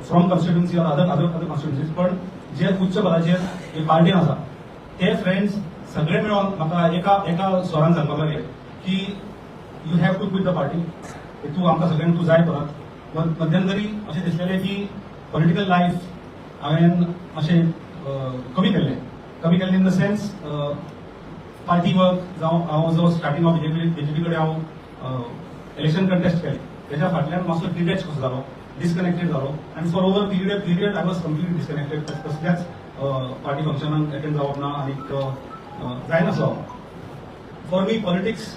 From constituency or other constituencies, पण जे उच्च पदाचेर पार्टीन आसा ते फ्रेंड्स सगळे मेळून म्हाका एका स्वरान सांगपाक लागले की you have to quit the party, तूं आमकां सगळ्यांक तूं जाय परत. मध्यंतरी अशें दिसलेलें की पॉलिटिकल लायफ हांवें अशें कमी केल्लें in the sense party work जावं हांव जो स्टार्टींग ऑफ बीजेपी कडेन हांव इलेक्शन कंटेस्ट केलें तेच्या फाटल्यान मातसो डिटॅच कसो जालो, डिस्कनेक्टेड जालो आनी for over period I was completely disconnected. कसल्याच पार्टी फंक्शनाक अटेंड जावप ना आनीक जायनासलो. For me politics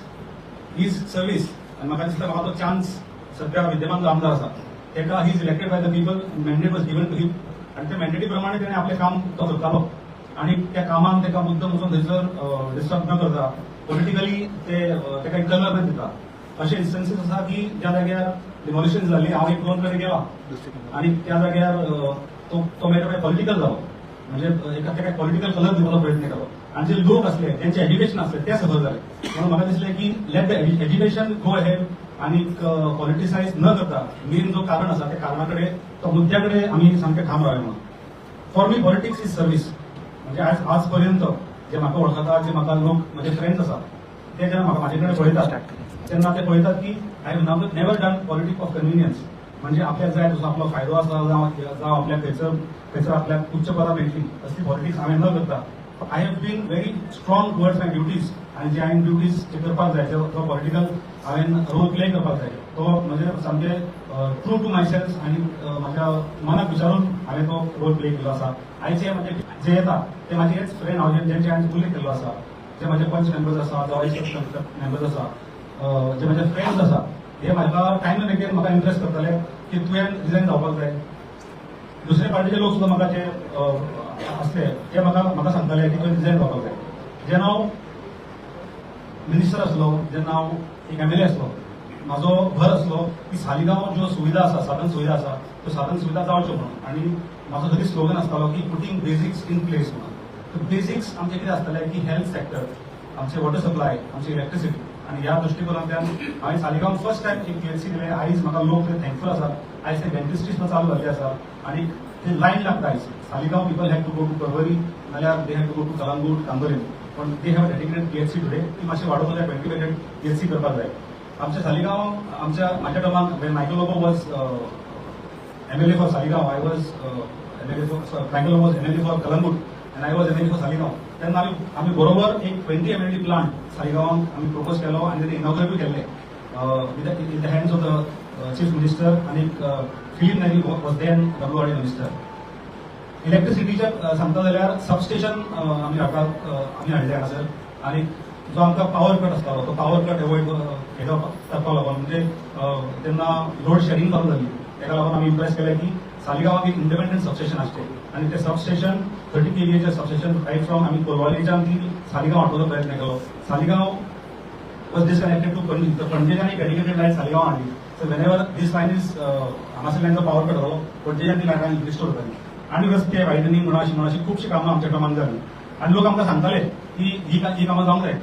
is service आनी म्हाका दिसता म्हाका तो चान्स सद्या विद्यमान जो आमदार आसा तेका he is elected by the people, mandate was given to him आनी त्या मॅन्डेटी प्रमाणे तेणें आपलें काम तो करतालो आनी त्या कामाक तेका मुद्दम वचून थंयसर डिस्टर्ब न करता पॉलिटिकली तेका एक कलर न दिता. अशे इन्स्टन्सीस आसा की ज्या जाग्यार डिमोलिशन जाल्ली, हांव एक दोन कडेन गेला आनी त्या जाग्यार तो मेळटा पॉलिटिकल जालो, म्हणजे तेका पॉलिटिकल कलर दिवपाचो प्रयत्न केलो आनी जे लोक असले तेंचे एज्युकेशन असले ते सफर जाले. म्हणून म्हाका दिसलें की let the education go ahead आनी पॉलिटिसायज न करता मेन जो कारण आसा त्या कारणा कडेन तो मुद्द्या कडेन आमी सामके ठाम रावले. म्हणून for me politics is service. म्हणजे आज पर्यंत जे म्हाका वळखता, जे म्हाका लोक म्हजे फ्रेंड्स आसा ते जेन्ना म्हाका म्हाजे कडेन पळयतात तेन्ना ते पळयतात की I have never done politics of convenience. म्हणजे आपल्याक जाय तसो आपलो फायदो आसा जावं आपल्याक खंयसर आपल्याक उच्च पदां मेळटली असली पॉलिटिक्स हांवें न करता. I have been very strong towards my duties आनी जे हांवें ड्युटीज करपाक जाय जो पॉलिटिकल हांवें रोल प्ले करपाक जाय तो म्हणजे सामके ट्रू टू माय सेल्फ आनी म्हाज्या मनाक विचारून हांवें तो रोल प्ले केलो आसा. आयचे म्हणजे जे येता ते म्हाजेच फ्रेंड हांव जेंचे हांवें उल्लेख केल्लो आसा, जे म्हाजे पंच मेंबर्स आसा जावं एस मेंबर्स आसा, जे म्हाजे फ्रेंड्स आसा हे म्हाका टायम एंड अगेन म्हाका इम्प्रेस करताले की तुवें रिजायन जावपाक जाय. दुसरे पार्टीचे लोक सुद्दां म्हाका जे असले ते म्हाका सांगताले की तुवें रिजायन जावपाक जाय. जेन्ना हांव मिनिस्टर आसलो, जेन्ना हांव एक MLA आसलो, म्हाजो भर आसलो की सालिगांव ज्यो सुविधा आसा, साधन सुविधा आसा त्यो साधन सुविधा जावच्यो म्हणून. आनी म्हाजो कधी स्लोगन आसतालो की पुटींग बेसिक्स इन प्लेस म्हणून. बेसिक्स आमचे कितें आसतले की हेल्थ सेक्टर, आमचे वॉटर सप्लाय, आमची इलेक्ट्रिसिटी आनी ह्या दृश्टीकोनांतल्यान हांवें सालिगांव फर्स्ट टायम एक PLC दिलें. आयज म्हाका लोक थँकफूल आसात. आयज ते डेंटिस्ट्री सुद्दां चालू जाल्ली आसा आनी ते लायन लागता. आयज Saligao people have to go to Porvorim नाल्यार they have to go to Calangute, Candolim, पण they have dedicated PLC today. ती मातशें वाडोवपाक जाय, 20 बेडेड PLC करपाक जाय. आमच्या सालिगांव म्हाज्या टर्मान when Michael Lobo was MLA for Saligao, I was MLA for Michael Lobo was MLA for Calangute and I was MLA for Saligao. तेन्ना आमी बरोबर एक 20 MLD प्लांट सालिगांवांत आमी प्रपोज केलो आनी तेणे इनॉग्रेट केल्ले in the hands of the chief minister आनी Filipe Neri was then WRD minister. इलेक्ट्रिसिटीचे सांगता जाल्यार सबस्टेशन आमी हाडले हांगासर आनी जो आमकां पावर कट आसतालो तो पावर कट एवॉयड करपाक लागून म्हणजे तेन्ना लोड शेअरिंग चालू जाली तेका लागून आमी इम्प्रेस केलें की सालिगांवाक एक इंडिपेंडंट सबस्टेशन आसचें आनी ते substation 30 kVA substation right from आमी कोलवालेच्यान ती सालिगांव हाडपाचो प्रयत्न केलो. सालिगांव वॉज डिस्कनेक्टेड टू पणजे. पणजेच्यान एक डेडिकेटेड लायन सालिगांव हाडली. So whenever this line is हांगासरल्यान जो पावर कट जालो पणजेच्यान ती लायन रिस्टोर जाली आनी रस्ते वायडनिंग म्हणून अशी खुबशीं कामां आमच्या क्रमांक जाली आनी लोक आमकां सांगताले की ही कामां जावंक जाय.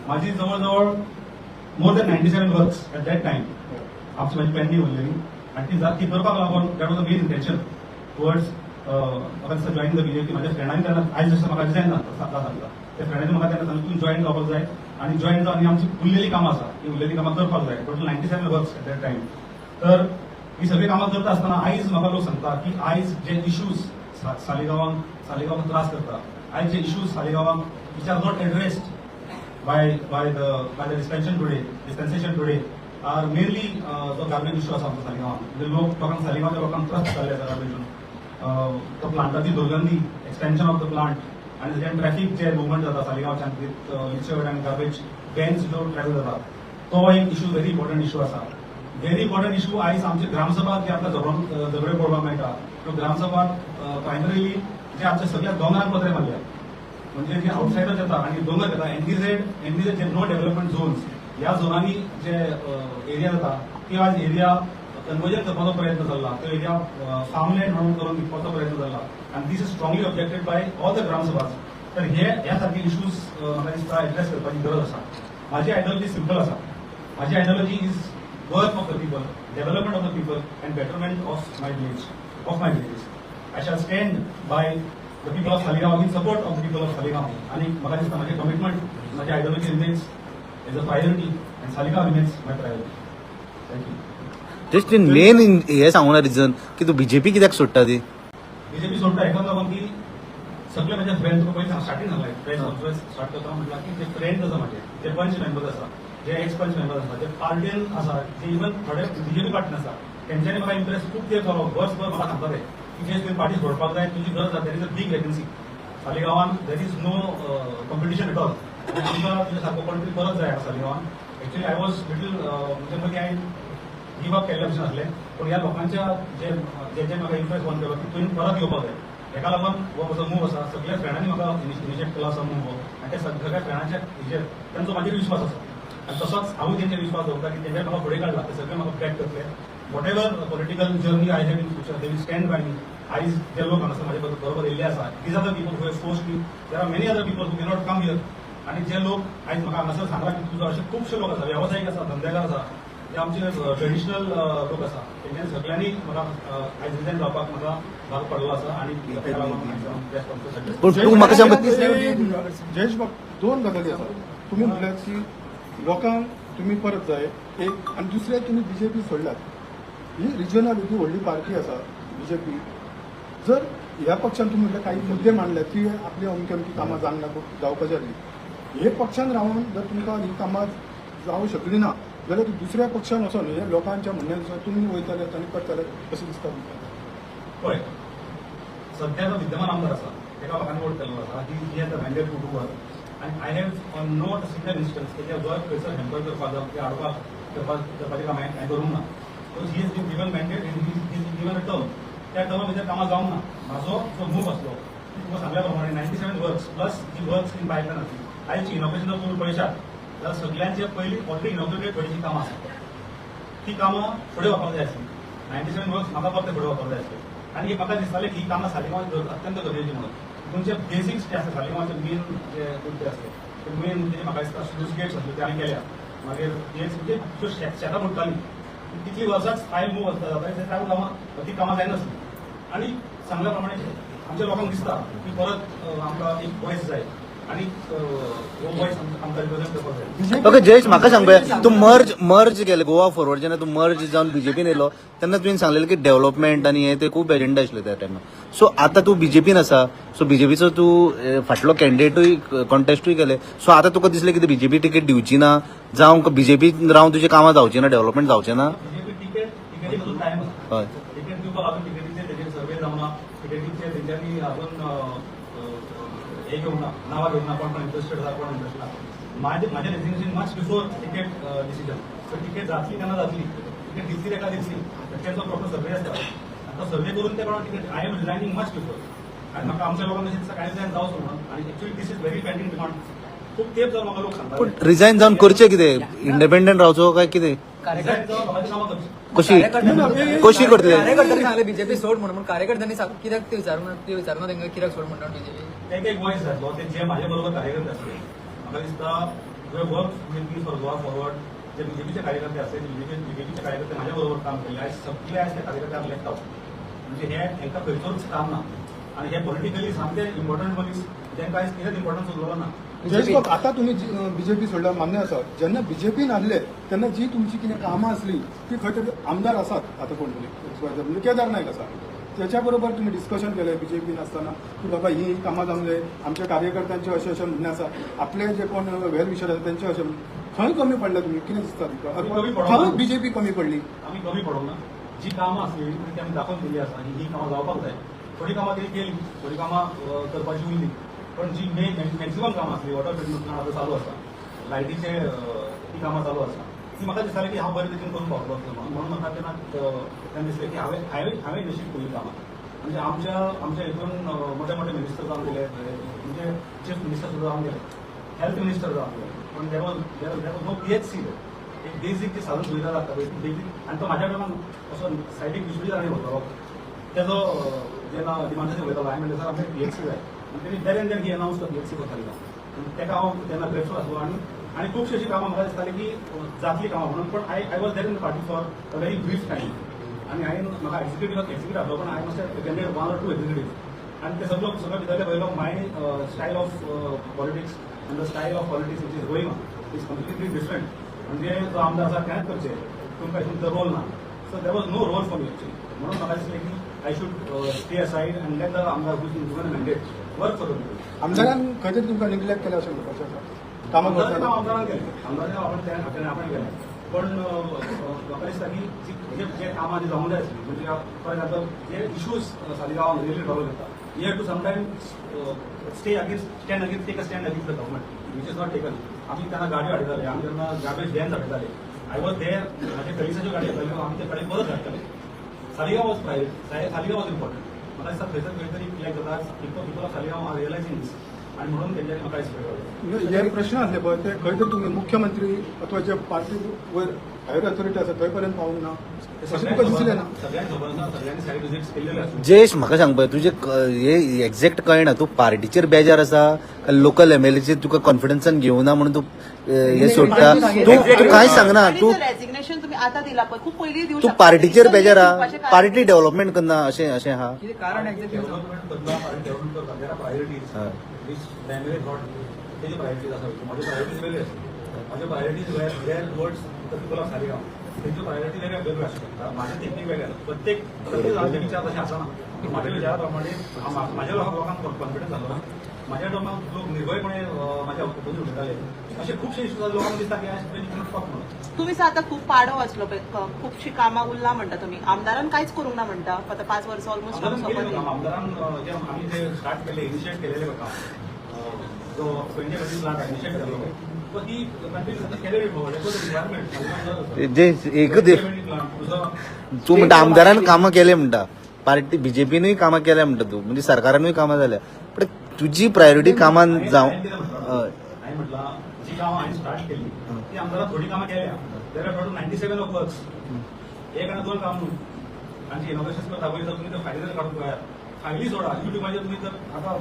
म्हाजी जवळ जवळ more than 97 works at that time आमची म्हाजी पेंडींग उरलेली आनी ती करपाक लागून that was the main intention towards म्हाका दिसता जॉईन द BJP. म्हाज्या फ्रेंडांनी तेन्ना आयज जसं म्हाका डिजायन सांगता त्या फ्रेंडांनी म्हाका तेन्ना सांगलें तूं जॉईन जावपाक जाय आनी जॉईन जावन आमची उरलेली कामां आसा ती उरलेली कामां करपाक जाय. Total 97 works at that time. तर ही सगळी कामां करता आसतना आयज म्हाका लोक सांगता की आयज जे इश्यूज सालिगांवाक त्रास करता, आयज जे इश्यूज सालिगांवाक which are not addressed by the dispensation today are mainly जो गार्बेज इश्यू आसा आमच्या सालिगांवान. म्हणजे लोकांक सालिगांवच्या लोकांक त्रास जाल्ले आसा गार्बेजून. तो प्लांटाची दुर्गंधी, एक्सटेंशन ऑफ द प्लांट आनी तेच्यान ट्रॅफिक जे मुवमेंट जाता सालिगांवच्यान लिचर्ड आनी गार्बेज वॅन्स जो ट्रॅव्हल जाता तो एक इश्यू व्हेरी इम्पॉर्टंट इश्यू आसा. व्हेरी इम्पॉर्टंट इश्यू आयज आमची ग्रामसभा जी आमकां झगडे पळोवपाक मेळटा त्यो ग्रामसभा प्रायमरीली जे आमच्या सगळ्या दोंगरांक पत्रे मारल्या म्हणजे जे आउटसायडर येता आनी दोंगर येता एनडीझेड जे नो डेव्हलपमेंट झोन्स ह्या झोनांनी जे एरिया जाता ती आज एरिया कन्वर्जन करपाचो प्रयत्न जाल्ला. तो एरिया फार्मलँड म्हणून करून विकपाचो प्रयत्न जाल्ला आनी this is strongly objected by all the ग्रामसभाज. तर ह्या सारखे इश्यूज म्हाका दिसता एड्रेस करपाची गरज आसा. म्हाजी आयडियोलॉजी सिंपल आसा. म्हाजी ideology is work of the people, development of the people and betterment of my village. of my villages. I shall stand by the people of Saligaon in support of the people of Saligaon. आणि मला दिसतं माझे commitment, माझे ideology remains as a priority and Saligaon remains my priority. Thank you. Just main हे सांगू ना reason की तू BJP कित्याक सोडटा ती. बीजेपी सोडटा हेका लागून की सगळे माझे फ्रेंड पयलीं स्टार्टींग जालाय फ्रेंड स्टार्ट करता म्हटलं की जे फ्रेंड आसा माझे जे पंच मेंबर्स आसा जे एक्स पंच मेंबर्स आसा जे पार्टीन आसा जे इवन थोडे बीजेपी पार्टीन आसा तेंच्यांनी म्हाका इंप्रेस खूब तेंप जालो वर्सभर म्हाका सांगताले की जे तुवें पार्टी सोडपाक जाय तुजी गरज आसा there is a big vacancy सालिगांवान there is no competition at all तुमकां तुजे सारको कोण तरी परत जाय सालिगांवान. एक्चुअली आय वॉज लिटल म्हणजे मदीं हांवें गिव अप केल्लें भशेन आसलें पूण ह्या लोकांच्या जे जे म्हाका इंप्रेस फोन केलो की तुवें परत येवपाक जाय हेका लागून हो म्हजो मूव आसा. सगळ्या फ्रेंडांनी म्हाका इनिशिएट केलो आसा मूव आनी त्या सगळ्या फ्रेंडांच्या हेजेर तांचो म्हाजेर विश्वास आसा आनी तसोच हांवूय तेंचेर विश्वास दवरता की तेंच्यानी म्हाका फुडें काडला ते सगळे म्हाका बॅक करतले. Whatever political journey I have in future they will stand by me. आयज जे लोक हांगासर म्हाजे बरोबर येयल्ले आसा these are the people who have forced me. There are many other people who cannot come here. आनी जे लोक आयज म्हाका हांगासर सांगला की तुजो अशे खुबशे लोक आसा वेवसायीक आसा धंदेकार आसा जे आमचे ट्रेडिशनल लोक आसा तेंच्यांनी सगळ्यांनी म्हाका आयज रिजायन जावपाक म्हाका भाग पडलो आसा आनी ताका लागून पूण तूं म्हाका सांग जयेश बाब, दोन गजाली आसा. तुम्ही म्हटल्यात की लोकांक तुम्ही परत जाय एक, आणि दुसरे तुम्ही बीजेपी सोडल्यात. ही रिजनल ही व्हडली पार्टी आसा बीजेपी. जर ह्या पक्षान तुम्ही म्हटलं काही मुद्दे मांडले की आपली अमकी अमकी कामां जावपाक जाली, हे पक्षान रावन जर तुमकां ही कामां जावं शकली ना जाल्यार दुसऱ्या पक्षान वचून हे लोकांच्या म्हणण्यानुसार तुम्ही वयतले आनी करतले अशें दिसता तुमकां. पळय सध्या जो विद्यमान आमदार आसा तेका लोकांनी वोट केल्लो आसा. He has the mandate to do work आनी I have not a single instance की जो खंयसर हॅम्पर करपाक जावं किंवा करपाचें काम हांवें करूंक ना. So he has been given mandate is given a term. त्या टर्मा भितर कामां जावंक ना. म्हाजो जो मूव आसलो तुमकां सांगल्या प्रमाणे 97 वर्क्स प्लस जी वर्क्स इन पायपलायन आसली आयची इनॉग्रेशन जर तुम्ही पळयशात जाल्यार सगळ्यांचे पयलीं ऑलरेडी इनॉग्रेटेड थोडीशीं कामां आसात. ती कामां फुडें वचपाक जाय आसली. 97 वर्क्स म्हाका परते फुडें वचपाक जाय आसले आनी म्हाका दिसतालें की ही कामां सालिगांवान अत्यंत गरजेची म्हणून. तुमचे बेसिक्स जे आसा सालिगांवाचे मेन जे मुद्दे आसले ते मेन म्हणजे म्हाका दिसता स्लूज गेट्स आसले ते आमी केल्या. मागीर म्हणजे ज्यो शेतां पडटालीं तितली वर्सांच फायल मूव जाता त्या कामां ती कामां जायनासलीं. आनी सांगल्या प्रमाणे आमच्या लोकांक दिसता की परत आमकां एक वॉयस जाय आनी हो वॉयस आमकां रिप्रेझेंट करपाक जाय. ओके जयेश म्हाका सांग पळय तूं मर्ज केलें गोवा फॉरवर्ड जेन्ना तूं मर्ज जावन बीजेपीन येयलो तेन्ना तुवें सांगलेलें की डेव्हलपमेंट आनी हे ते खूब एजेंडा आशिल्ले त्या टायमार. सो आतां तूं बीजेपीन आसा सो बीजेपीचो तूं फाटलो कॅन्डिडेटूय कॉन्टेस्टूय केलें सो आतां तुका दिसलें की बीजेपी टिकेट दिवची ना जावं बीजेपीन रावन तुजें कामां जावचीं ना डेव्हलपमेंट जावचें ना. बीजेपी टिकेटीक टायम आसा. हय टिकेट दिवपाक लागून टिकेटीचे तेजेर सर्वे जावना टिकेटीचे तेंच्यांनी अजून हे घेवंक ना नांवां घेवंक ना कोण इंटरेस्टेड आसा कोण इंटरेस्टेड ना. म्हाजें resignation much before ticket decision. So ticket जातली केन्ना जातली टिकेट दितली तेका दितली तेंचो प्रॉपर सर्वे आसता आतां सर्वे करून ते कोणाक ticket I am resigning much before आनी म्हाका आमच्या लोकांक अशें दिसता कांय जायन जावंच म्हणून. आनी actually this is very pending demand. खूब तेंप जावन म्हाका लोक पूण सांगता रिजायन जावन करचें कितें इंडिपेंडंट रावचो काय कितें रिजायन जावन लोकांची कामां करची. कशी करतले कार्यकर्त्यांनी सांगले बीजेपी सोड म्हणून कार्यकर्त्यांनी कित्याक ते विचारूना तांकां कित्याक सोड म्हणटा बीजेपी. तेंका एक वॉयस जातलो ते जे म्हाजे बरोबर कार्यकर्ते आसले म्हाका दिसता तुवें work with me for Goa forward जे बीजेपीचे कार्यकर्ते आसले बीजेपीचे कार्यकर्ते म्हाज्या बरोबर काम केले आयज सगळे आयज ते कार्यकर्त्यांक लेफ्ट आउट. म्हणजे हे हेंकां खंयचोच काम ना आनी हे पॉलिटिकली सामके इम्पॉर्टंट मनीस तेंकां आयज कितेंच इम्पॉर्टन्स उरलो ना. जयेश बाब, आता तुम्ही बीजेपी सोडल्या मान्य आसा. जेन्ना बीजेपीन आसले तेन्ना जी तुमची कितें कामां आसली ती खंय तरी आमदार आसात आता कोण तरी म्हणजे केदार नायक आसा त्याच्या बरोबर तुम्ही डिस्कशन केलें बीजेपीन आसतना की बाबा ही कामां जावंक जाय आमच्या कार्यकर्त्यांचे अशें अशें म्हणणें आसा आपले जे कोण वेल विशर आसा तेंचे अशें खंय कमी पडले तुमी कितें दिसता तुमकां खंय बीजेपी कमी पडली. आमी कमी पडोंक ना. जी कामां आसली ती आमी दाखोवन दिली आसा ही कामां जावपाक जाय. थोडी कामां तरी केली थोडी कामां करपाची उरली पण जी मॅक्झिमम कामां आसली वॉटर ट्रिटमेंट प्लांट आतां चालू आसा लायटीचे ती कामां चालू आसा ती म्हाका दिसतालें की हांव बरे तरेन करून पावतलो म्हणून म्हाका तेन्ना दिसलें की हांवें निश्चित केल्ली कामां. म्हणजे आमच्या हितून मोठे मोठे मिनिस्टर जावन गेले म्हणजे चीफ मिनिस्टर सुद्दां जावन गेले हेल्थ मिनिस्टर जावन गेले पण देर वॉज नो PHC एक बेसीक जी साधन सुविधा लागता बेसीक आनी तो म्हाज्या कडल्यान असो सायडीक विश्वजीत राणे व्हरतलो तेजो जेन्ना डिमांडाचेर वयतालो हांवें म्हणलें सर आमकां PHC जाय आनी तेणी there and then he announce PHC करताली तेका हांव तेन्ना ग्रेटफूल आसलो आनी खूब अशी कामां म्हाका दिसताली की जातली कामां म्हणून पण I was there in the party for a very brief time आणि हांवें म्हाका एक्झिक्युटीव आहलो पण हांवें मातशें अटेंडेड 1 or 2 एक्झिक्युटीव आणि ते सगळं भितरले पळयलो my style of politics and the style of politics which is going on is completely different. म्हणजे जो आमदार आसा तेच करचे तुमकां तुमचो रोल ना. So there was no role for me actually. म्हणून म्हाका दिसलें की I should stay aside and let the aamdar who's been given mandate work for the आमदारान खंय तरी तुमकां निग्लेक्ट केला अशें म्हणपाचें आसा कामां करताना. आमदारान केलें आमदारान आपण केलें पण म्हाका दिसता की जे कामां जी जावंक जाय आसलीं म्हणजे फॉर एग्जाम्पल जे इश्यूज सालिगांवान रिलेटेड प्रॉब्लम येता you have to sometimes stay against take a stand against the government which is not taken. आमी तेन्ना गाडयो हाडटाले आमी तेन्ना गार्बेज व्हॅन्स हाडटाले. आय वॉज देर म्हाजे कलिग्साच्यो गाडयो येताल्यो आमी ते कडेन परत हाडटाले. Saligao was private Saligao was important. म्हाका दिसता थंयसर खंय तरी कित्याक जाता people of Saligao are realizing this आणि म्हणून तेंच्यांनी म्हाका एक्सपेक्ट हे प्रश्न असले पळय ते खंय तरी तुमी मुख्यमंत्री अथवा जे पार्टी वयर हायर ऑथॉरिटी आसा थंय पर्यंत पावूंक ना अशें तुमकां दिसलें ना. सगळ्यांक खबर आसा सगळ्यांनी सायड विजिट्स केलेले आसा. जयेश म्हाका सांग पळय तुजे हे एक्झॅक्ट कळना तूं पार्टीचेर बेजार आसा काय लोकल एमएलएचेर तुका कॉन्फिडन्सान घेवना म्हणून तूं हे सोडटा. तूं कांयच सांगना. तूं रेजिग्नेशन तुम्ही आता दिला पण खूप पयलीं दिवंक तूं शकता. पार्टीचेर बेजार आहा दिवपाचें कारण पार्टी डेव्हलपमेंट करना अशें आहा. कितें कारण एक्झॅक्ट डेव्हलपमेंट करता आणि डेव्हलप करता देर आर प्रायोरिटीज हय. वीच प्रायमरी थॉट तेजी प्रायोरिटीज आसा. माझ्यो प्रायोरिटीज वेगळे आसता. माझ्यो priorities were towards the people of Saligao. तेंच्यो प्रायोरिटी वेगळ्यो आसू शकता. माझे टेक्नीक वेगळे आसा. प्रत्येक जाणटे विचार तशें आसना. माझ्या विचारा प्रमाणे माझ्या लोकांक कॉन्फिडन्स जालो. माझ्या टर्माक लोक निर्भयपणे माझ्या बद्दल उलयताले. अशे खुबशे इश्यूज लोकांक दिसता की आयज करपाक म्हणून तुम्ही आता खूप पाडो वाचलो खूपशी कामां उरला म्हणटा तुम्ही आमदारान कांयच करूंक ना म्हणटा. आता 5 वर्सां ऑलमोस्ट आमदारान जे आम्ही जे स्टार्ट केले इनिशिएट केलेले काम जो पयलीचे प्लांट इनिशिएट केलो तो ती कंटिन्यू केलेली एन्व्हायरमेंट जे एकच तूं म्हणटा आमदारान कामां केले म्हणटा पार्टी बीजेपीनूय कामां केल्या म्हणटा तूं म्हणजे सरकारानूय कामां जाल्या पण तुजी प्रायोरिटी कामान जावं. हांवें म्हटलं जी कामां हांवें स्टार्ट केली ती आमदारान थोडी कामां केल्या. There are total 97 of works. एक आनी 2 काम न्हू. तांची इनोव्हेशन करता पळय तुमी ते फायली जर काडून पळयात फायली सोडा युट्यूबाचेर तुमी जर आतां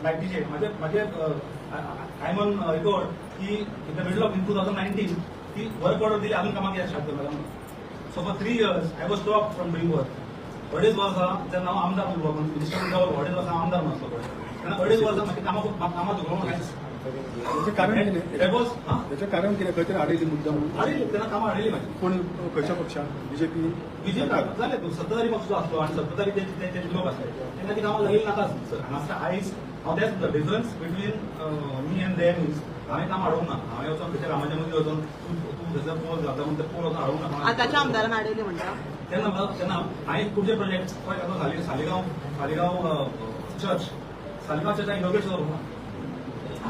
लायटीचे म्हाजे आय एम रिकॉर्ड की इन द मिडल ऑफ 2019 ती वर्क ऑर्डर दिली अजून कामां कित्याक स्टार्ट करता. So for 3 years I was stop from doing work. अडेच वर्सां तेन्ना हांव आमदार उरलो पण मिनिस्टर जालो अडेच वर्सां आमदार नासलो पळय. तेन्ना अडेच वर्सां म्हाका कामां दुखोवंक कांयच. हेचें कारण कितें हेचें कारण कितें खंय तरी हाडिल्ली मुद्दम हाडिल्ली तेन्ना कामां हाडिल्ली म्हाजी. कोण खंयच्या पक्षान बीजेपी बीजेपी जाले सत्ताधारी पक्ष आसलो आणि सत्ताधारी ते लोक आसले तेन्ना ती कामां लागली नाका हांगा आयज हांव तेच difference between me and them is हांवें काम हाडूंक ना. हांवें वचून तेच्या कामाच्या मदीं वचून तूं थंयसर पोल घालता म्हणून ते पोल वचून हाडूंक ना. आतांच्या आमदारान हाडयले म्हणटा तेन्ना हांवें खुबशे project for example Saligao church हांवें इनोग्रेट करूंक ना.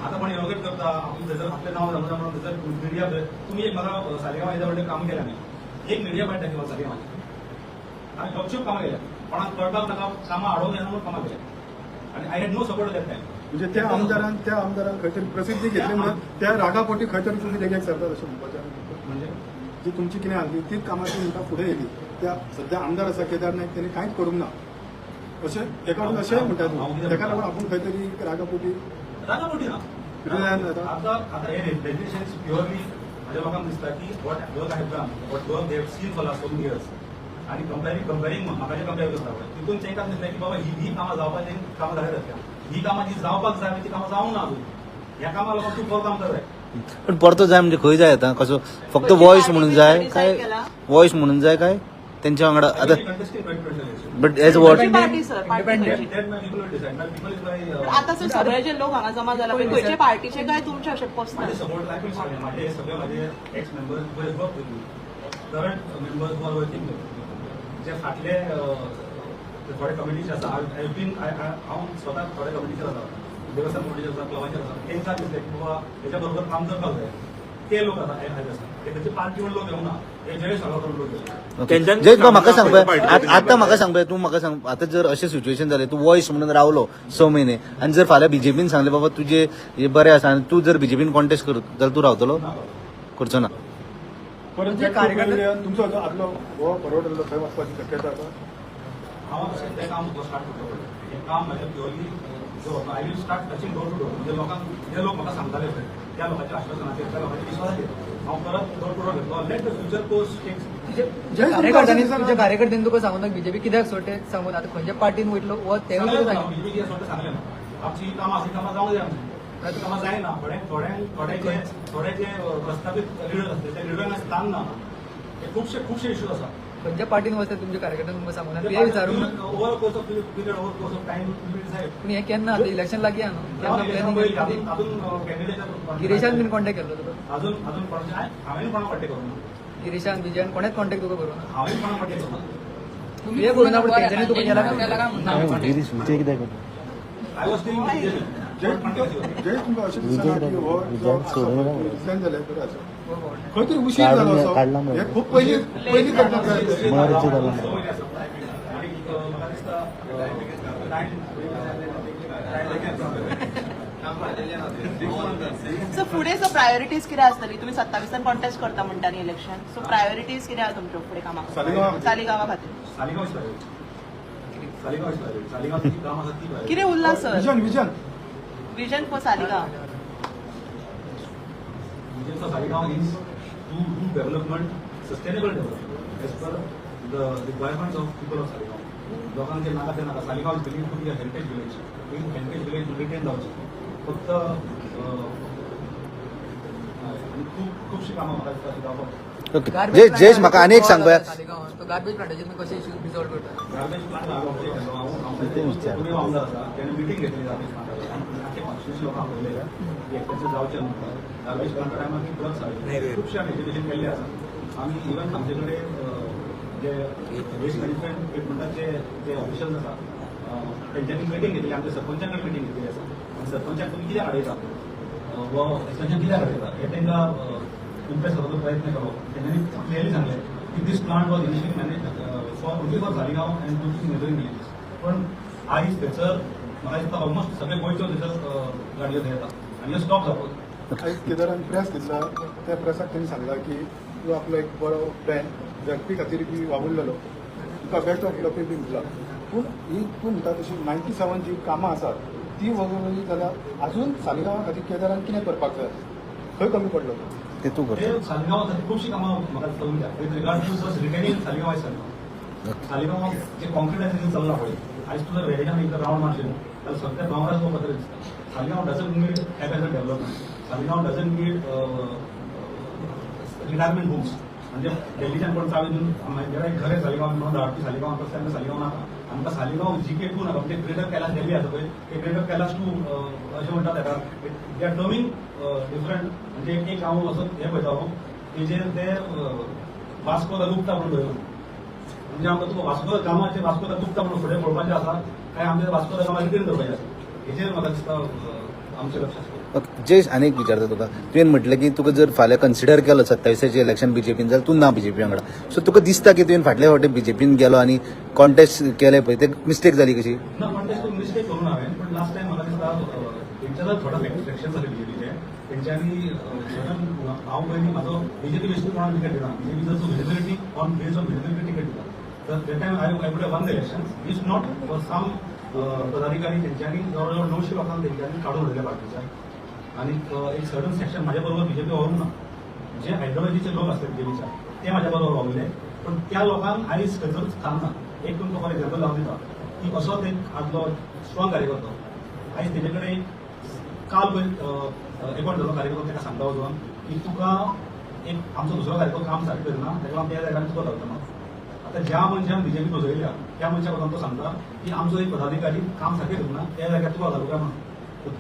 आता पण इनोग्रेट करता आपण थंयसर आपलें नांव जावं म्हणून थंयसर मिडिया तुमी एक म्हाका सालिगांव येता म्हणजे काम केलें आमी एक मिडिया पार्टी दाखयला सालिगांवाची आमी गपचूप कामां केल्या. कोणाक कळपाक नाका कामां हाडूंक येना म्हणून कामां केल्या आनी I had no support that time. म्हणजे त्या आमदारान खंय तरी प्रसिद्धी घेतली म्हणून त्या रागापोटी खंय तरी तुमी देगेक सरतात अशें म्हणपाचें. म्हणजे जी तुमची कितें आसली तीच कामां ती म्हणटा फुडें येयली. त्या सध्या आमदार आसा केदार नायक तेणी कांयच करूंक ना अशें एका वटेन अशेंय म्हणटात. तेका लागून आपूण खंय तरी रागापोटी रागापोटी ना. रिलायन जाता. आता हे रेजिग्नेशन प्युअरली माझ्या लोकांक दिसता की what work I have done what work they have seen for last 2 years आणि कंपेरिंग म्हाका जे कंपेर करता पळय तितून तेंकां दिसलें की बाबा ही कामां जावपाक जाय कामां जाल्या जातल्या. ही कामां जी जावपाक जाय ती कामां जावंक ना अजून. ह्या कामां लागून तूं बरो काम करताय. पण परतो जाय म्हणजे खंय जाय आता कसो फक्त वॉइस म्हणून जाय काय वॉइस म्हणून जाय काय त्यांच्या वांगडा आता but as what party sir party माझे आता सर सगळे जे लोक हांगा जमा जाला पळय खंयचे पार्टीचे काय तुमचे अशे पर्सनल सपोर्ट माझे सगळे माझे x members work current members were working जे फाटले थोडे कमिटीचे आसा हांव स्वता थोडे कमिटीचेर आसा देवस्थान कमिटीचेर आसा क्लबाचेर आसा तेंकां दिसलें की बाबा तेच्या बरोबर काम करपाक जाय. ते लोक आसा तेचे 5 किंवा लोक येवना हे जयेश करून लोक येयले. जयेश म्हाका सांग पळय आतां म्हाका सांग पळय तूं म्हाका सांग आतां जर अशें सिच्युएशन जालें तूं वॉइस म्हणून रावलो 6 महिने आनी जर फाल्यां बीजेपीन सांगलें बाबा तुजे हे बरें आसा आनी तूं जर बीजेपीन कॉन्टेस्ट करत जाल्यार तूं रावतलो करचो ना. परत जे कार्यकर्ते तुमचो आदलो गोवा फॉरवर्ड थंय वचपाची शक्यता आसा. हांव अशें तें काम स्टार्ट करतलो पळय हें काम म्हाजें प्युअरली जो I will start touching door to door म्हणजे लोकांक जे लोक म्हाका सांगताले पळय त्या लोकांच्या आश्वासनाचेर त्या लोकांच्या विश्वासाचेर हांव परत पुढे घेतलो let the future course takes तुझ्या कार्यकर्त्यांनी तुका सांगून बीजेपी कित्याक सोडटे सांगून आता खंयच्या पार्टीन वयतलो व तेवूय तुका सांग बीजेपी कितें सोडटा सांगलें ना आमची कामां आसी कामां जावंक जाय आमची कामां जायना थोडे जे प्रस्थापीत लिडर आसले त्या लिडरांना स्थान ना हे खुबशे इश्यूज आसा खंयच्या पार्टीन वचता तुमच्या कार्यकर्त्यांनी तुमकां सांगून तुवें विचारूंक ना over course of period over course of time decide पूण हें केन्ना आतां इलेक्शन लागीं आहा न्हू केन्ना प्लॅनिंग अजून कॅन्डिडेट गिरीशान बीन कॉन्टॅक्ट केल्लो तुका अजून कोणाचे हांवें कोणाक कॉन्टॅक्ट करूं ना गिरीशान विजयान कोणेच कॉन्टॅक्ट तुका करूं ना हांवें कोणाक कॉन्टॅक्ट करूं ना तुवें करूं ना पूण तेंच्यांनी तुका केला गिरीश विजय कित्याक करता? आय वॉज स्टील जय तुमकां अशें दिसना की हो रिजायन जाले बरें आसा खंय तरी उशीर जालो असो काडला मरे. हे खूब पयलीं करपाक जाय मर्ज जालो. सो फुडें सो प्रायोरिटीज कितें आसतली तुमी 27 कॉन्टेस्ट करता म्हणटा न्ही इलेक्शन सो प्रायोरिटीज कितें आहा तुमच्यो फुडें कामां सालिगांवा खातीर सालिगांव काम आसा ती कितें उरला sir vision vision for Saligao Vision for Saligaon is to do development, sustainable development, as per the requirements of people of Saligaon. लोकांचे नाका ते नाका Saligao is believed to be a heritage village. Heritage village retain जावचे फक्त खूबशी कामां म्हाका दिसता जावपाक. ओके जयेश म्हाका आनी एक सांग पळया तो गार्बेज प्लांटाचेर तुमी कशे इश्यू रिझॉल्व करता गार्बेज प्लांट पुणे आमदार आसा तेणे मिटींग घेतली गार्बेज प्लांटाचेर आख्खे 500 लोकां पयले एकट्याचे जावचे न्हू गार्बेज प्लांट टायमार ती परत जाली खुबशे आमी एज्युकेशन केल्लें आसा आमी इवन आमचे कडेन जे वेस्ट मॅनेजमेंट डिपार्टमेंटाचे जे ऑफिशल्स आसा तेंच्यांनी मिटींग घेतली आमच्या सरपंचा कडेन मिटींग घेतली आसा आनी सरपंचाक तुमी कित्याक आडयता वो एक्सटेंशन कित्याक आडयता हे तांकां इम्प्रेस करपाचो प्रयत्न केलो तेंच्यांनी क्लियरली सांगलें की this plant was initially manage only for Saligao and 2 neighbouring villages पण आयज थंयसर म्हाका दिसता ऑलमोस्ट सगळे गोंयच्यो थंयसर गाडयो थंय येता आनी हे स्टॉप जावपाक आयज केदारान प्रेस घेतला त्या प्रेसाक तेणी सांगला की तूं आपलो एक बरो प्लॅन झडपी खातीर बी वावुरलेलो तुका बेस्ट ऑफ लक बी म्हटला पूण ही तूं म्हणटा तशी 97 जी कामां आसात ती वगळली जाल्यार अजून सालिगांवा खातीर केदारान कितें करपाक जाय खंय कमी पडलो ते तूं कर हे सालिगांव खातीर खुबशीं कामां म्हाका दिसता उरल्या with regard to just retaining Saligao आयज सालिगांव जे कॉन्क्रिटायझेशन चल्लां पळय आयज तुजर वेळेच्यान एक रावंड मारशील जाल्यार सगळ्या दोंगराचो पत्र दिसता Saligao doesn't need have as a development Saligao doesn't need retirement homes म्हणजे दिल्लीच्यान कोण चावी दिवन जेन्ना एक घर आहे सालिगांव म्हणून धाडटी सालिगांव आमकां तेन्ना सालिगांव नाका आमकां सालिगांव GK 2 नाका म्हणजे ग्रेटर कैलास दिल्ली आसा पळय ते ग्रेटर कैलास 2 अशें म्हणटा तेका दे आर टर्मिंग डिफरंट म्हणजे एक हांव असो हें पळयता तेजेर ते वास्को दा गुप्ता म्हणून दवरला म्हणजे आमकां तुका वास्को गांवाचे वास्को दा गुप्ता म्हणून फुडें पळोवपाचें आसा काय आमचे वास्को दा गांवा रिटेन दवरपाचें आसा हेजेर म्हाका दिसता आमचें लक्ष आसता ओके जयेश आनी एक विचारता तुका तुवें म्हटलें की तुका जर फाल्यां कन्सिडर केलो 27 इलेक्शन बीजेपीन जाल्यार तूं ना बीजेपी वांगडा सो तुका दिसता की तुवें फाटल्या फावटी बीजेपीन गेलो आनी कॉन्टेस्ट केलें पळय ते मिस्टेक जाली कशी ना कॉन्टेस्ट मिस्टेक करून हांवें पण लास्ट टायम म्हाका दिसता तेंच्यान थोडा फ्रॅक्शन जालें बीजेपीचे तेंच्यांनी हांव पयलीं म्हाजो बीजेपी बेश्टी कोणाक टिकेट दिना बीजेपी जर visibility on base of visibility ticket दिता तर ते time I would have won the election is not for some पदाधिकारी तेंच्यांनी जवळ 900 लोकांक तेंच्यांनी काडून उडयल्या पार्टीच्या आणि एक सर्टन सेक्शन माझ्या बरोबर बीजेपी वावरूंक ना जे आयडियोलॉजीचे लोक असतात बीजेपीच्या ते माझ्या बरोबर वावरले पण त्या लोकांक आयज खंयचोच स्थान ना एक तुमकां फॉर एक्झाम्पल लावन दिता की असोच एक आदलो स्ट्रॉंग कार्यकर्तो आयज तेजे कडेन काल पळय एकवट जाल्लो कार्यकर्तो ताका सांगता वचून की तुका एक आमचो दुसरो कार्यकर्तो काम सारकें करना ताका लागून त्या जाग्यार तुका धरतना आतां ज्या मनशान बीजेपी बसयल्या त्या मनशाक वचून तो सांगता की आमचो एक पदाधिकारी काम सारकें करना त्या जाग्यार तुका घालूं काय म्हणून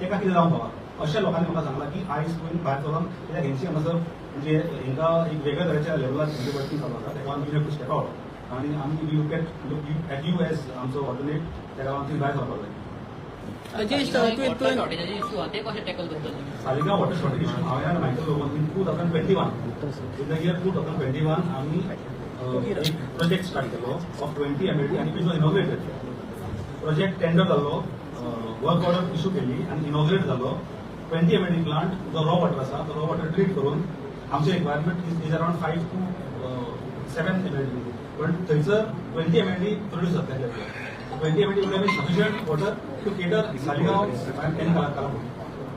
ताका कितें जावंक पावा अशा लोकांनी म्हाका सांगला की आयज तुवें भायर चलून कित्याक हेंची हांगासर म्हणजे हांकां एक वेगळ्या तरेच्या लेवलार म्हणजे वर्किंग चालू आसा तेका लागून you have to step out आनी आमी we look at you as आमचो ऑर्डिनेट तेका लागून ती भायर सरपाक जाय सालिगांव वॉटर शॉर्टेज इशू हांवें मायकल लोगोन इन 2021 इन द इयर 2021 आमी एक प्रोजेक्ट स्टार्ट केलो ऑफ 20 MLD आनी it was inaugurated project tender जाल्लो वर्क ऑर्डर इशू केली आनी इनॉग्रेट जालो 20 MLD प्लांट जो रॉ वॉटर आसा तो रॉ वॉटर ट्रीट करून आमचे requirement is around 5 to 7 MLD पण थंयसर 20 MLD प्रोड्यूस जातले 20 MLD would have been sufficient water to cater Saligao and Calapor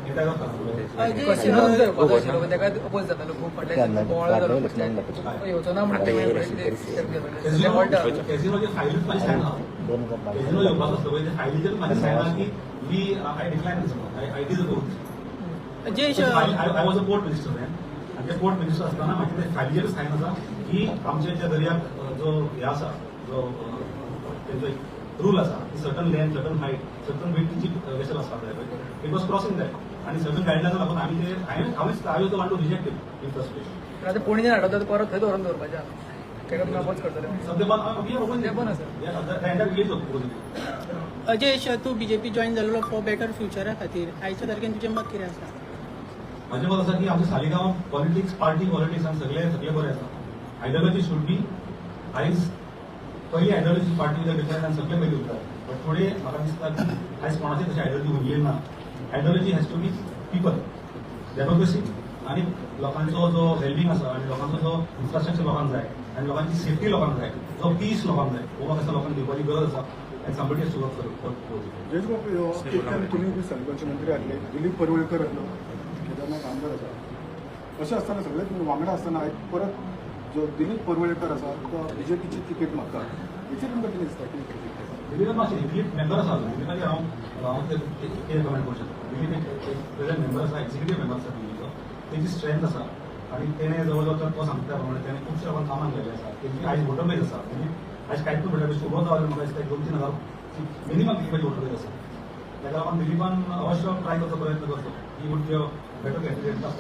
येता जाता ताका अपोज जातालो खूप म्हटल्यार बोवाळ जालो येवचो ना कॅझिनोची फायलीच माझी सायन आहा कॅझिनो येवपाचो आसलो पळय ते फायलीचेर माझी सायन आहा की we I decline this I did a court Jayesh I was a port minister आणि ते पोर्ट मिनिस्टर असताना म्हाका ते फायलीचेर सायन आसा की आमच्या दर्याक जो हे आसा जो तेंचो एक रूल आसा की certain length certain height certain वेटीची वेसल आसपाक जाय पळय इट वॉज क्रॉसिंग दॅट आणि सर्टन गायडलायन्स लागून आमी ते हांवेंच I was the one to reject it in first place आतां पुणे हाडटा परत थंय व्हरून दवरपाचें ताका तुमी अपोज करतले सध्या पण आसा. रिलीज होतो अजयश तू बीजेपी जॉईन झालेलो फॉर बेटर फ्युचरा खातीर आयच्या तारखेन तुजें मत कितें आसा माझे मत आसा की आमच्या सालिगांव पॉलिटिक्स पार्टी पॉलिटिक्स आनी सगळे बरें आसा आयडियोलॉजी शूड बी आयज पहिली आयडियोलॉजी पार्टी डिक्लेअर आनी सगळे पयली उरतात बट थोडे म्हाका दिसता की आयज कोणाची तशी आयडियोलॉजी उरली ना ideology has to be people democracy आणि लोकांचो जो वेलबिंग आसा आणि लोकांचो जो इन्फ्रास्ट्रक्चर लोकांक जाय आणि लोकांची सेफ्टी लोकांक जाय जो पीस लोकांक जाय हो म्हाका लोकांक दिवपाची गरज आसा आणि समबडी सुरवात जयेश बाबू एक टायम तुम्ही बी सरपंच मंत्री आसले दिलीप परवळेकर आसलो केदारनाथ आमदार आसा अशें आसतना सगळे तुम्ही वांगडा आसतना आयज परत जो दिलीप परवळेकर आसा तो बीजेपीची तिकेट मागता हेचेर तुमकां कितें दिसता दिलीप मातशें दिलीप मेंबर आसा दिलीपाची हांव कितें कमेंट करूं शकता दिलीप एक प्रेझेंट मेंबर आसा एक्झिक्युटीव मेंबर आसा दिल्लीचो तेजी स्ट्रेंथ आसा आणि तेणे जवळ जवळ तो सांगता प्रमाणे तेणे खुबशे लोकांक कामाक केल्लें आसा तेजी आयज वोटर बेज आसा म्हणजे आयज कांयच म्हणटा उबो जालो म्हाका दिसता 2-3 हजार मिनिमम दिलीपाची वोटर बेज आसा ताका लागून दिलीपान अवश्य ट्राय करचो प्रयत्न करचो he would be a better candidate of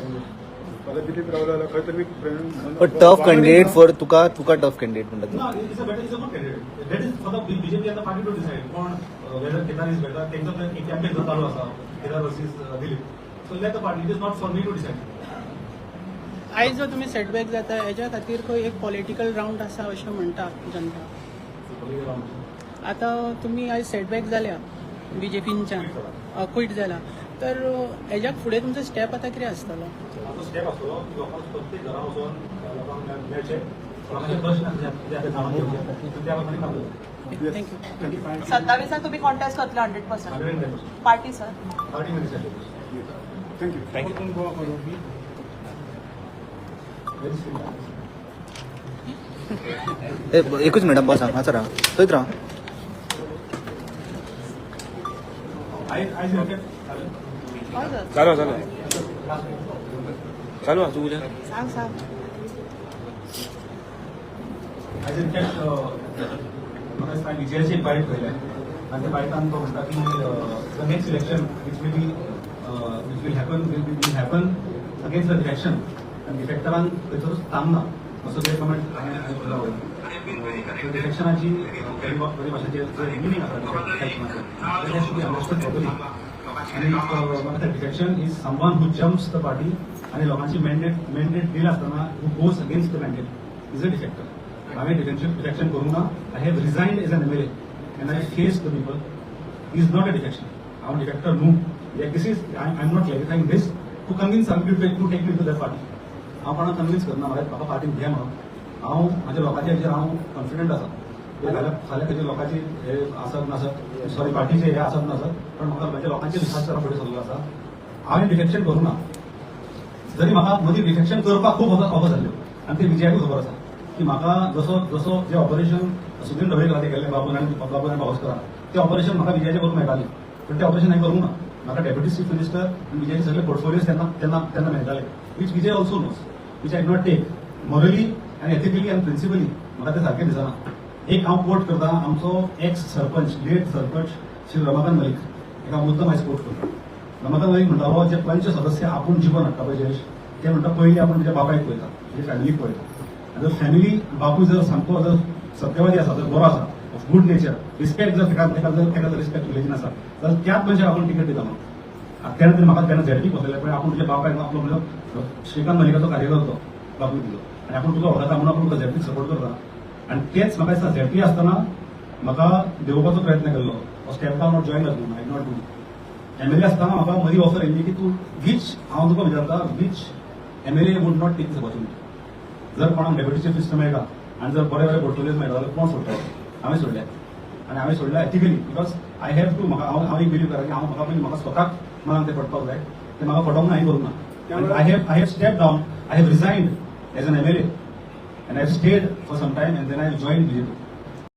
फाल्यां दिलीप रावला खंय तरी पण tough candidate for Tuka tough candidate म्हणटा No, it's a good candidate. That is for the BJP and the party to decide. Whether Kedar is better, त्यांचं एक campaign चालू असा Kedar versus Dilip. So let the party. It is not for me to decide. आयज जो तुम्ही setback जाता हेच्या खातीर खंय एक पॉलिटिकल राउंड आसा अशें म्हणटा जनता आतां तुमी आयज सेटबॅक जाल्या बीजेपीच्यान क्विट जाला तर हेज्याक फुडें तुमचो स्टेप आतां कितें आसतलो तो स्टेप असतो की लोकांना प्रत्येक घरात वचून लोकांना मेळचे लोकांचे प्रश्न आसा ते आता जाणून घेवचे त्या प्रमाणे काम करतो थँक्यू 27 तुम्ही कॉन्टेस्ट करतले 100% पार्टी सर पार्टी मध्ये थँक्यू एकूच मिनट बस हांगासर राहा थंयच राहा चालू तू उद्या सांग सांग आयज इनफॅक्ट म्हाका दिसता विजयाची एक बायट पयल्या आनी त्या बायटान तो म्हणटा की the next election which will happen against the direction आणि डिफेक्टरांक खंयचोच स्थान ना असो ते कमेंट हांवें केला वयर डिफेक्शनाची बरी भाशेचे जे मिनींग आसा डिफेक्शनाचो आणि म्हाका defection is someone who jumps the party आणि लोकांची मॅन्डेट दिला असताना who goes against the mandate is a defector हांवें डिफेक्शन करूं ना I have resigned as an MLA and I face the people. He is not a defection. I'm a defector, no. Yeah, this is, I'm not clarifying this to convince some people to take me to that party. हांव कोणाक convince करना म्हाका पार्टीन घे म्हणून हांव म्हाज्या लोकांच्या हेचेर हांव कॉन्फिडंट आसा फाल्यां खंयच्या लोकांची हे आसत नासत सॉरी पार्टीचे हे आसत नासत पण म्हाका म्हाज्या लोकांचे विश्वास करा फुडें सल्लो आसा हांवें डिफेक्शन करूं ना जरी म्हाका मदीं डिफेक्शन करपाक खूब ऑफर जाल्ल्यो आनी ते विजयाकूय खबर आसा की म्हाका जसो जे ऑपरेशन सुदीन ढवळेकर केल्लें बाबून आनी बावस्करान तें ऑपरेशन म्हाका विजयाचें करूंक मेळटालें पण तें ऑपरेशन हांवें करूंक ना म्हाका डेप्युटी चीफ मिनिस्टर आनी विजयाचे सगळे पोर्टफोलियोज तेन्ना मेळटाले which Vijay also knows which I not take morally आनी एथिकली आनी प्रिन्सिपली म्हाका तें सारकें दिसना एक हांव कोट करता आमचो एक्स सरपंच लेट सरपंच श्री रमाकांत मलीक एका मुद्दम आयज कोट करता रमाकांत मलीक म्हणटालो जे पंच सदस्य आपूण जिवन हाडटा पळय जयेश ते म्हणटा पयलीं आपूण तुज्या बापायक पळयता तुजे फॅमिलीक पळयता जर फॅमिली बापूय जर सामको जर सत्यवादी आसा जर बरो आसा ऑफ गुड नेचर रिस्पेक्ट जर तेका जर रिस्पेक्ट उलयची नासा जाल्यार त्याच मनशाक आपूण तिकेट दिता म्हणून तेन्ना तरी म्हाका तेन्ना झेडपी बसलेले पण आपूण तुज्या बापायक आपलो म्हणजे श्रीकांत मलिकाचो कार्यकर्तो बापूय दिलो आनी आपूण तुका वळखता म्हणून आपूण तुका झेडपीक सपोर्ट करता आनी तेच म्हाका दिसता झेडपी आसतना म्हाका देंवोवपाचो प्रयत्न केल्लो स्टेप डावन नॉट जॉईन आसलो आय नॉट डू MLA आसतना म्हाका मदीं ऑफर येयल्ली की तूं वीच हांव तुका विचारता which MLA would not take this opportunity जर कोणाक डेप्युटी चीफ मिनिस्टर मेळटा आनी जर बरे बरे पोर्टफोलियोज मेळटा जाल्यार कोण सोडटा हांवें सोडले आनी हांवें सोडले ethically because I have to म्हाका हांव एक बिलीव करा की हांव म्हाका पयलीं म्हाका स्वताक मनाक तें पडपाक जाय ते म्हाका फटोवंक ना हांवें करूंक ना I have step down I have resigned as an MLA and I've stayed for some time and then I joined BJP.